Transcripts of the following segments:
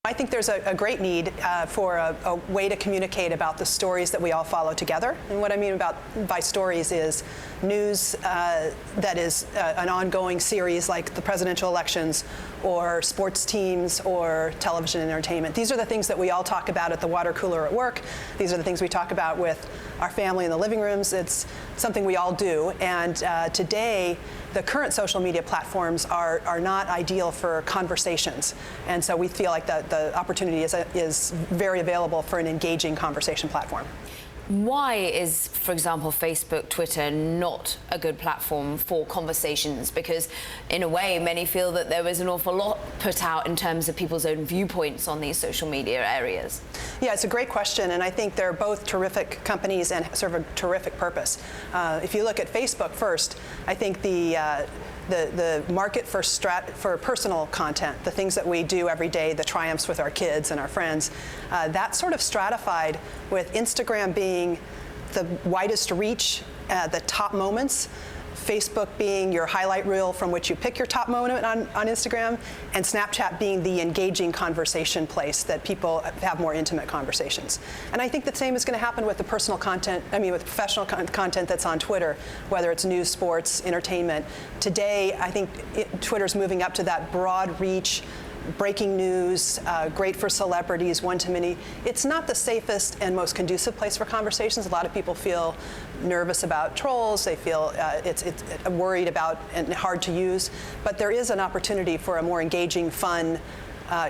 I think there's a great need for a way to communicate about the stories that we all follow together. And what I mean by stories is news that is an ongoing series like the presidential elections or sports teams or television entertainment. These are the things that we all talk about at the water cooler at work. These are the things we talk about with our family in the living rooms. It's something we all do. And today, the current social media platforms are not ideal for conversations. And so we feel like the opportunity is very available for an engaging conversation platform. Why is, for example, Facebook, Twitter not a good platform for conversations? Because in a way, many feel that there was an awful lot put out in terms of people's own viewpoints on these social media areas. Yeah, it's a great question, and I think they're both terrific companies and serve a terrific purpose. If you look at Facebook first, I think the market for personal content, the things that we do every day, the triumphs with our kids and our friends, that sort of stratified with Instagram being the widest reach, the top moments, Facebook being your highlight reel from which you pick your top moment on Instagram, and Snapchat being the engaging conversation place that people have more intimate conversations. And I think the same is going to happen with the personal content, with professional content that's on Twitter, whether it's news, sports, entertainment. Today, I think Twitter's moving up to that broad reach, breaking news, great for celebrities, one-to-many. It's not the safest and most conducive place for conversations. A lot of people feel nervous about trolls. They feel it's worried about and hard to use. But there is an opportunity for a more engaging, fun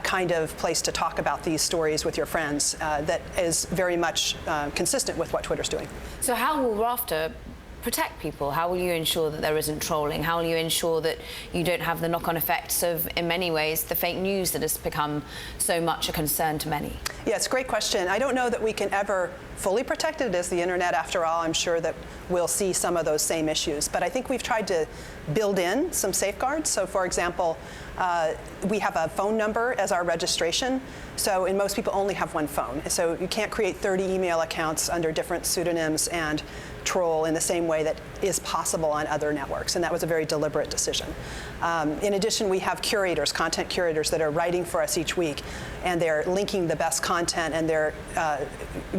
kind of place to talk about these stories with your friends that is very much consistent with what Twitter's doing. So how will Raftr protect people? How will you ensure that there isn't trolling? How will you ensure that you don't have the knock-on effects of, in many ways, the fake news that has become so much a concern to many? Yeah, it's a great question. I don't know that we can ever fully protect it. It is the internet, after all. I'm sure that we'll see some of those same issues. But I think we've tried to build in some safeguards. So, for example, we have a phone number as our registration. So, and most people only have one phone. So you can't create 30 email accounts under different pseudonyms and troll in the same way that is possible on other networks. And that was a very deliberate decision. In addition, we have curators, content curators that are writing for us each week. And they're linking the best content, and they're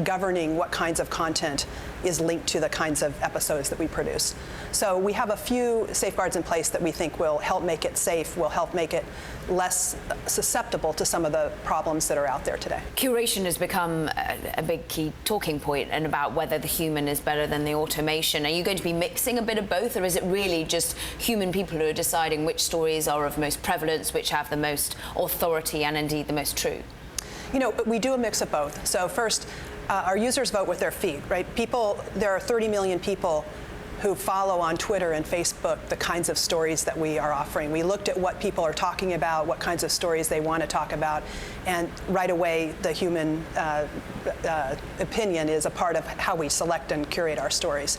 governing what kinds of content is linked to the kinds of episodes that we produce. So we have a few safeguards in place that we think will help make it safe, will help make it less susceptible to some of the problems that are out there today. Curation has become a big key talking point, and about whether the human is better than the automation. Are you going to be mixing a bit of both, or is it really just human people who are deciding which stories are of most prevalence, which have the most authority and indeed the most true? You know, we do a mix of both. So first, our users vote with their feet, right? There are 30 million people who follow on Twitter and Facebook the kinds of stories that we are offering. We looked at what people are talking about, what kinds of stories they want to talk about, and right away the human opinion is a part of how we select and curate our stories.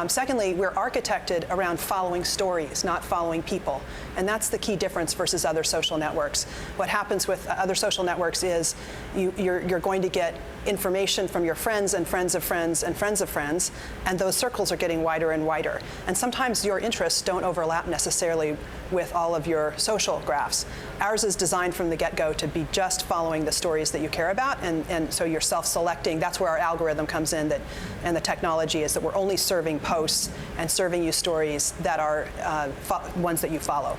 Secondly, we're architected around following stories, not following people. And that's the key difference versus other social networks. What happens with other social networks is you're going to get information from your friends and friends of friends and friends of friends, and those circles are getting wider and wider. And sometimes your interests don't overlap necessarily with all of your social graphs. Ours is designed from the get-go to be just following the stories that you care about, and so you're self-selecting. That's where our algorithm comes in, and the technology is that we're only serving posts and serving you stories that are ones that you follow.